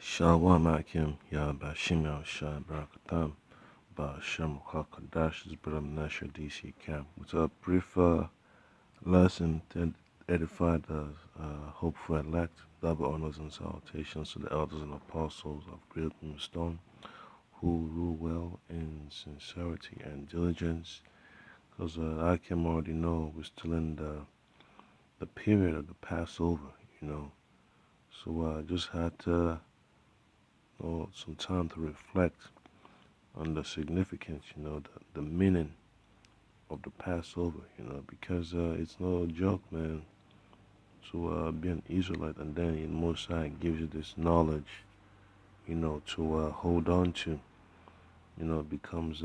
Shalom Akim, Ya Bashim Al Shai Barakatam, Ba Shem Kadash, this brother Nasher DC Camp. With a brief lesson to edify the hopeful elect, double honors and salutations to the elders and apostles of Great Stone, who rule well in sincerity and diligence. Because Akim already know we're still in the period of the Passover. So I just had to some time to reflect on the significance, the meaning of the Passover, because it's no joke, man, to be an Israelite and then the Most High gives you this knowledge, to hold on to, becomes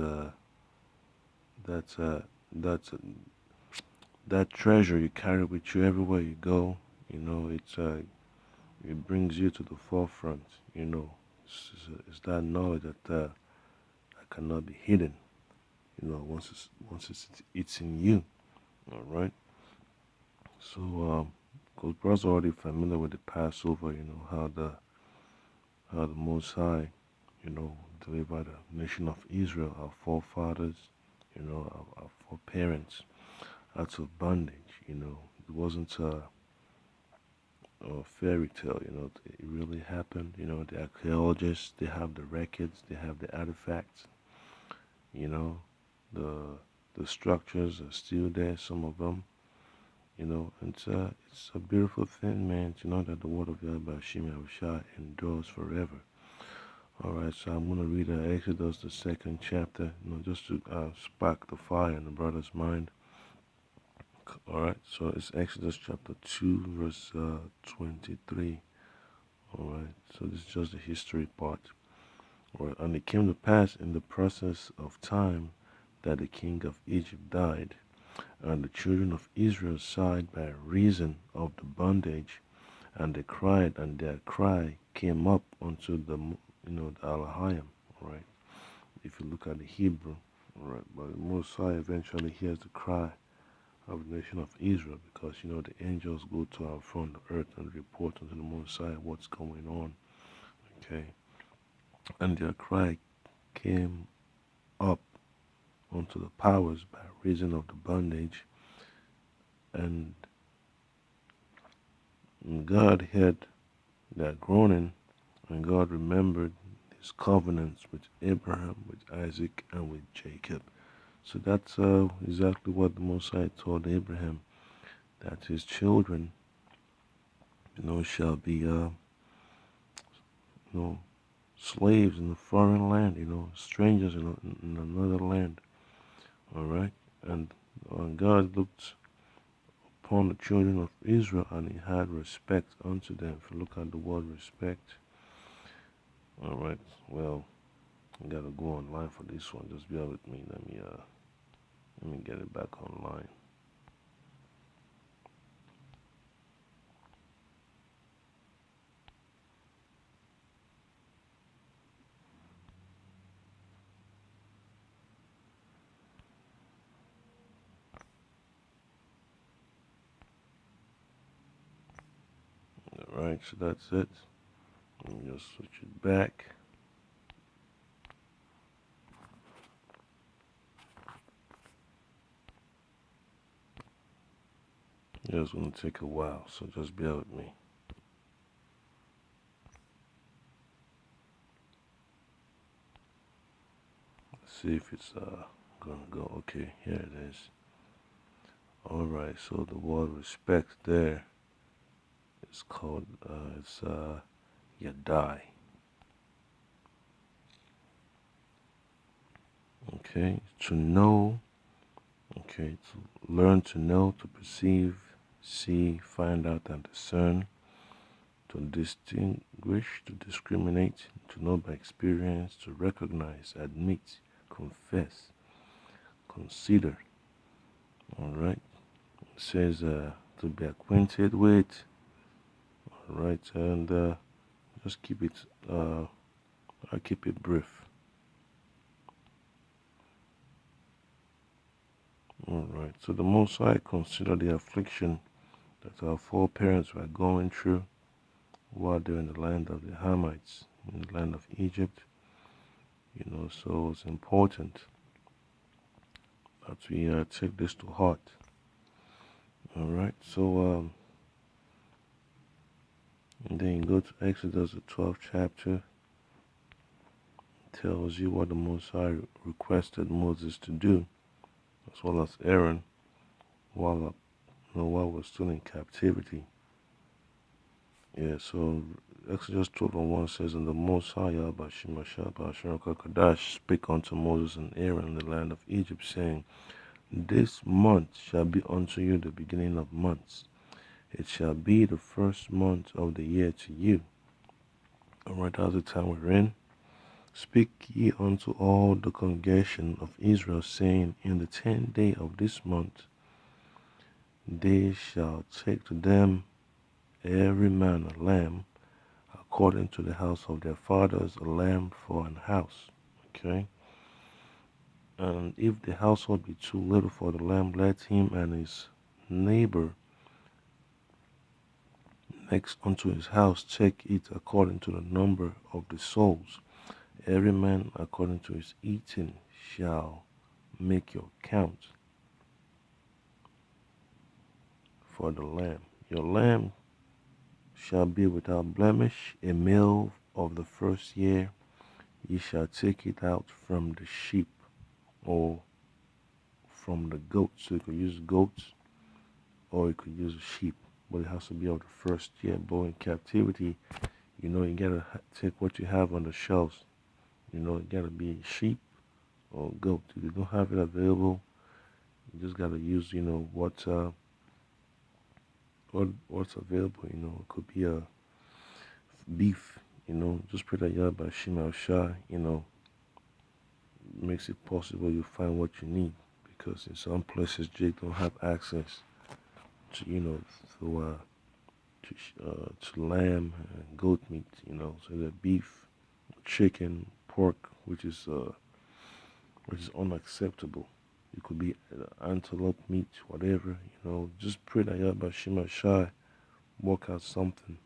that's that's that treasure you carry with you everywhere you go. It brings you to the forefront. It's that knowledge that cannot be hidden. Once it's in you. All right. So, because brothers are already familiar with the Passover, how the Most High, delivered the nation of Israel, our forefathers, our foreparents, out of bondage. It wasn't a fairy tale. It really happened. The archaeologists, they have the records, they have the artifacts. You know, the the structures are still there. Some of them. And it's a beautiful thing, man, to know that the word of Yahweh Shemi Avishai endures forever. Alright, so I'm going to read Exodus, the second chapter, just to spark the fire in the brother's mind. Alright, so it's Exodus chapter 2, verse 23. Alright, so this is just the history part. Alright, and it came to pass in the process of time that the king of Egypt died, and the children of Israel sighed by reason of the bondage, and they cried, and their cry came up unto the Alahayim, right? If you look at the Hebrew, right? But the Most High eventually hears the cry of the nation of Israel, because the angels go to and from the earth and report unto the Most High what's going on. Okay, and their cry came up unto the powers by reason of the bondage, and God heard their groaning, and God remembered his covenants with Abraham, with Isaac, and with Jacob. So that's exactly what the Most High told Abraham, that his children, shall be, slaves in a foreign land, strangers in another land. All right, and God looked upon the children of Israel, and he had respect unto them. If you look at the word respect, all right. Well, I gotta go online for this one. Just bear with me. Let me get it back online. All right, so that's it. Let me just switch it back. Yeah, it's gonna take a while, so just bear with me. Let's see if it's gonna go. Okay, here it is. All right, so the word respect there is called it's yadai. Okay, to know. Okay, to learn to know, to perceive, see, find out, and discern. To distinguish, to discriminate, to know by experience, to recognize, admit, confess, consider. All right. It says to be acquainted with. All right, and just keep it. I keep it brief. All right. So the Most High considered the affliction that our foreparents were going through while they're in the land of the Hamites, in the land of Egypt. So it's important that we take this to heart. All right. So and then you go to Exodus, the 12th chapter. Tells you what the Most High requested Moses to do, as well as Aaron, while we're still in captivity. Yeah, so Exodus 12:1 says, "And the Most High Kadash spake unto Moses and Aaron in the land of Egypt, saying, This month shall be unto you the beginning of months. It shall be the first month of the year to you." Alright, that's the time we're in. "Speak ye unto all the congregation of Israel, saying, In the 10th day of this month they shall take to them every man a lamb, according to the house of their fathers, a lamb for an house." Okay? "And if the household be too little for the lamb, let him and his neighbor next unto his house take it according to the number of the souls. Every man according to his eating shall make your count for the lamb. Your lamb shall be without blemish, a male of the first year. Ye shall take it out from the sheep or from the goats." So you could use goats or you could use sheep, but it has to be of the first year. But in captivity, you gotta take what you have on the shelves. It gotta be sheep or goat. If you don't have it available, you just gotta use what's available. It could be a beef. Just pray that Yahweh Shema Shai, makes it possible you find what you need, because in some places Jake don't have access to to lamb and goat meat. So the beef, chicken, pork, which is unacceptable. It could be antelope meat, whatever. Just pray that Yahweh Shema Shai work out something.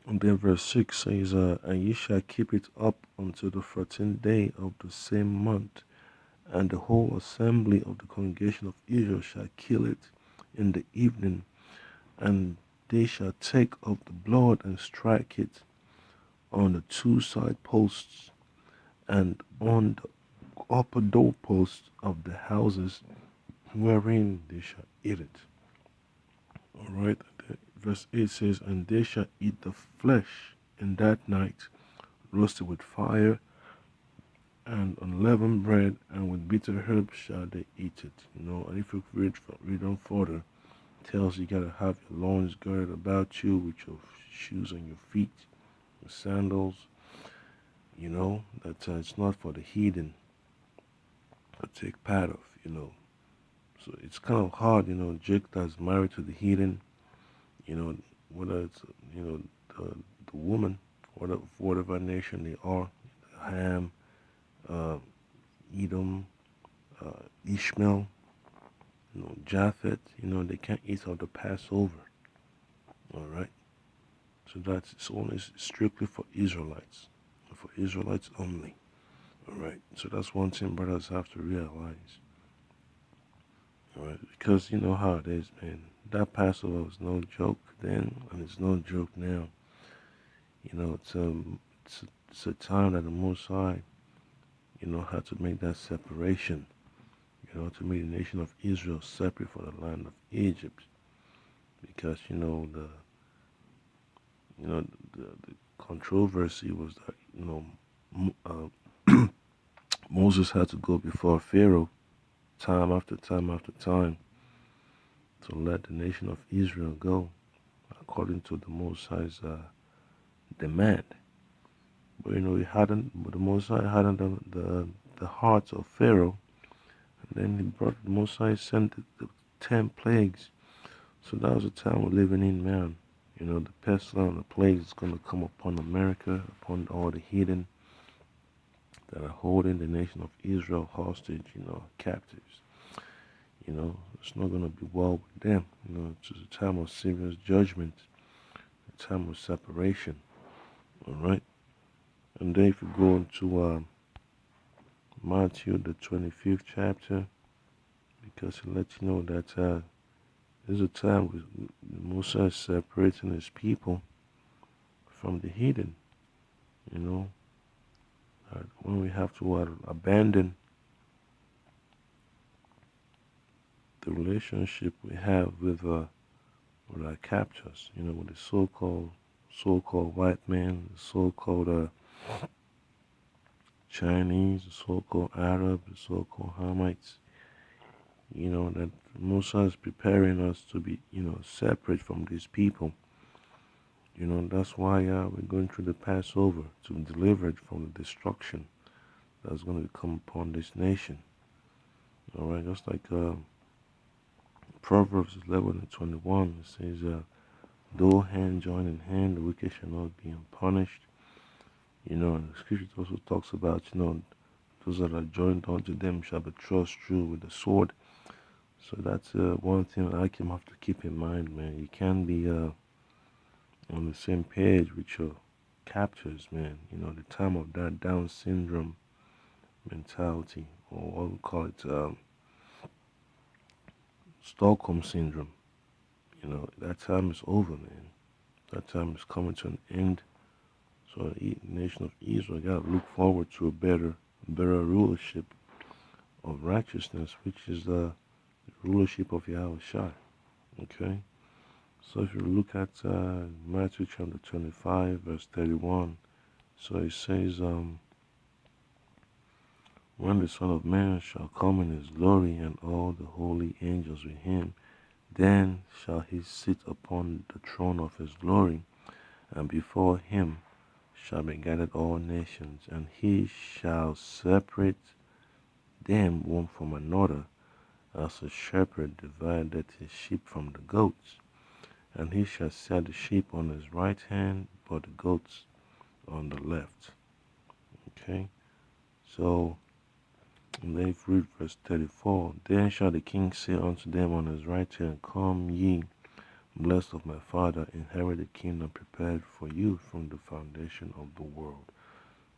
And then verse 6 says, "And ye shall keep it up until the 14th day of the same month, and the whole assembly of the congregation of Israel shall kill it in the evening, and they shall take of the blood and strike it on the two side posts and on the upper doorposts of the houses wherein they shall eat it." Alright, verse 8 says, "And they shall eat the flesh in that night, roasted with fire, and unleavened bread, and with bitter herbs shall they eat it." And if you read on further, it tells you gotta have your loins girded about you with your shoes on your feet, your sandals. That it's not for the heathen to take part of. So it's kind of hard, Jake that's married to the heathen, you know, whether it's, the woman, whatever nation they are, Ham, uh, Edom, Ishmael, Japhet, they can't eat of the Passover. All right. So it's only strictly for Israelites, only. All right. So that's one thing brothers have to realize. All right, because you know how it is, man. That Passover was no joke then, and it's no joke now. It's a time that the Most High, had to make that separation. To make the nation of Israel separate from the land of Egypt, because the controversy was that Moses had to go before Pharaoh time after time after time to let the nation of Israel go according to the Most High's demand. But he hadn't. But the Most High hadn't done the hearts of Pharaoh, and then the Most High sent the 10 plagues. So that was the time we're living in, man. The pestilence, the plagues is going to come upon America, upon all the heathen that are holding the nation of Israel hostage, captives. It's not going to be well with them. It's a time of serious judgment, a time of separation. All right. And then if you go into Matthew, the 25th chapter, because it lets you know that there's a time when Musa is separating his people from the heathen. You know, when we have to abandon the relationship we have with our captors, with the so-called white man, the so-called Chinese, the so-called Arab, the so-called Hamites. That Musa is preparing us to be, separate from these people. That's why we're going through the Passover to deliver it from the destruction that's going to come upon this nation. All right, just like Proverbs 11:21, it says, though hand join in hand, the wicked shall not be unpunished. And the scripture also talks about, those that are joined unto them shall be thrust through with the sword. So that's one thing I can have to keep in mind, man. You can't be on the same page with your captors, man. The time of that Down syndrome mentality, or what we call it, Stockholm syndrome. That time is over, man. That time is coming to an end. So the nation of Israel got to look forward to a better rulership of righteousness, which is the rulership of Yahweh Shai. Okay? So if you look at Matthew chapter 25, verse 31, so it says, when the Son of Man shall come in his glory and all the holy angels with him, then shall he sit upon the throne of his glory, and before him shall be gathered all nations, and he shall separate them one from another, as a shepherd divideth his sheep from the goats. And he shall set the sheep on his right hand, but the goats on the left. Okay? So, and then if we read verse 34, then shall the king say unto them on his right hand, come ye, blessed of my Father, inherit the kingdom prepared for you from the foundation of the world.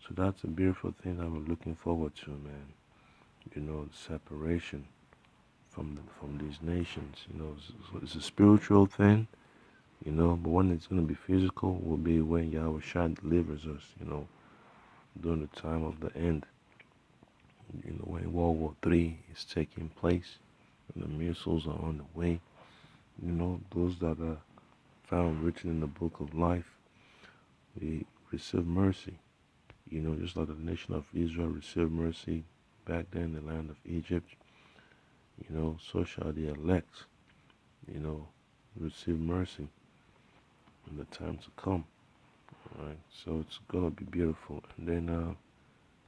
So that's a beautiful thing that we're looking forward to, man. The separation from these nations. It's a spiritual thing, but when it's going to be physical will be when Yahweh Shai delivers us, during the time of the end. When World War III is taking place, and the missiles are on the way, those that are found written in the book of life, they receive mercy. Just like the nation of Israel received mercy back then in the land of Egypt, so shall the elect, receive mercy in the time to come. Alright, so it's gonna be beautiful. And then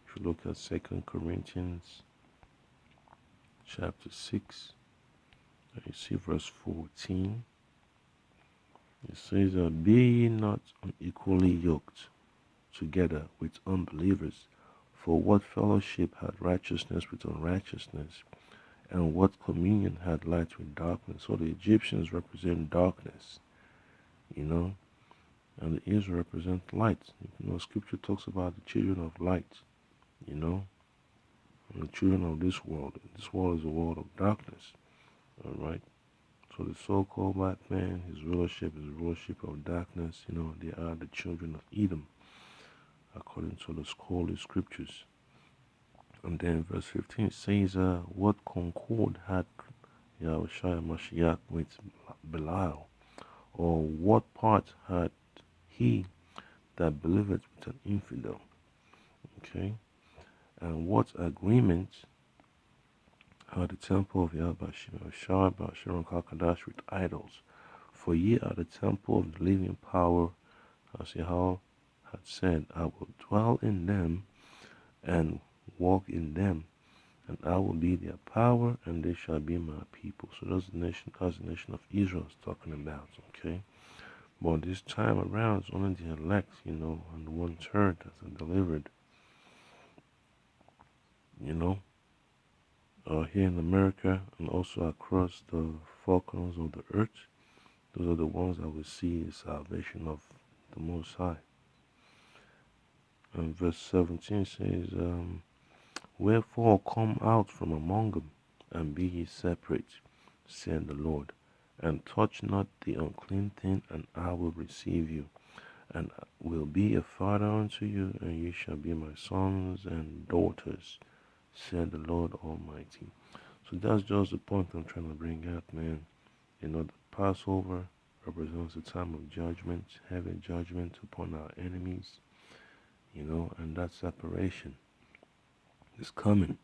if you look at 2 Corinthians chapter 6, you see verse 14. It says, be ye not unequally yoked together with unbelievers, for what fellowship had righteousness with unrighteousness, and what communion had light with darkness? So the Egyptians represent darkness, and the Israel represent light. Scripture talks about the children of light, and the children of this world. This world is a world of darkness, all right? So the so-called white man, his rulership is the rulership of darkness. They are the children of Edom, according to the holy scriptures. And then verse 15 says, what concord had Yahushua Mashiach with Belial? Or what part had he that believeth with an infidel? Okay. And what agreement had the temple of Yahushua Bashir Kakadash with idols? For ye are the temple of the living power, as Yahweh had said, I will dwell in them and walk in them, and I will be their power, and they shall be my people. So that's the nation of Israel is talking about, okay? But this time around, it's only the elect, and the 1/3 that's delivered, here in America and also across the four corners of the earth. Those are the ones that will see the salvation of the Most High. And verse 17 says, wherefore come out from among them, and be ye separate, said the Lord, and touch not the unclean thing, and I will receive you, and will be a father unto you, and ye shall be my sons and daughters, said the Lord Almighty. So that's just the point I'm trying to bring out, man. The Passover represents a time of judgment, heavy judgment upon our enemies, and that separation is coming,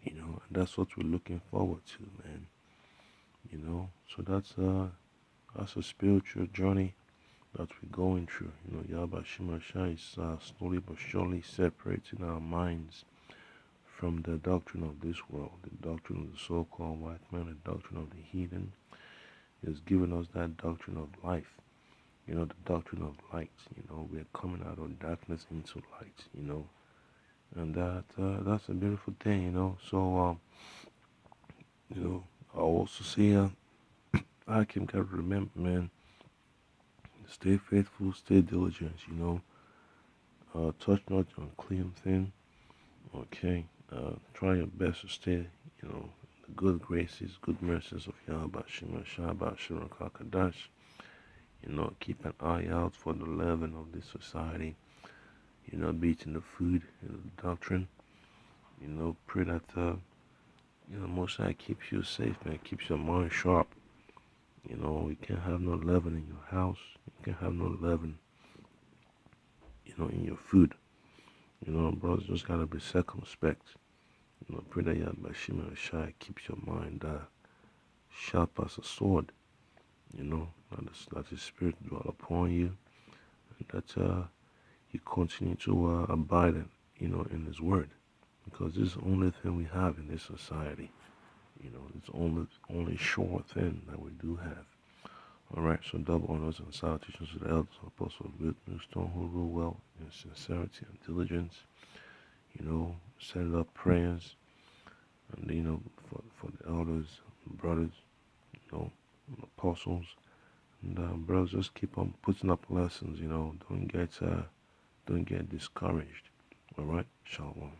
and that's what we're looking forward to, man. So that's a spiritual journey that we're going through. Yahweh Shemashah is slowly but surely separating our minds from the doctrine of this world, the doctrine of the so-called white man, the doctrine of the heathen. He has given us that doctrine of life, the doctrine of light. We're coming out of darkness into light, and that's a beautiful thing. So, I also say, I can gotta remember, man, stay faithful, stay diligent, touch not the unclean thing, okay? Try your best to stay, the good graces, good mercies of Yahweh Shema Shabbat Shema Kakadash. Keep an eye out for the leaven of this society, be it in the food, the doctrine, pray that, Most High keeps you safe, man, keeps your mind sharp. You can't have no leaven in your house, you can't have no leaven, in your food. Brothers just gotta be circumspect. Pray that Yahweh Shema Shai keeps your mind sharp as a sword. That His Spirit dwell upon you, and that you continue to abide in His Word, because this is the only thing we have in this society. It's only sure thing that we do have. All right, so double honors and salutations to the elders, apostles of good Stone who rule well in sincerity and diligence. Send up prayers, and for the elders, brothers, apostles, and brothers, just keep on putting up lessons. Don't get discouraged. All right, shalom.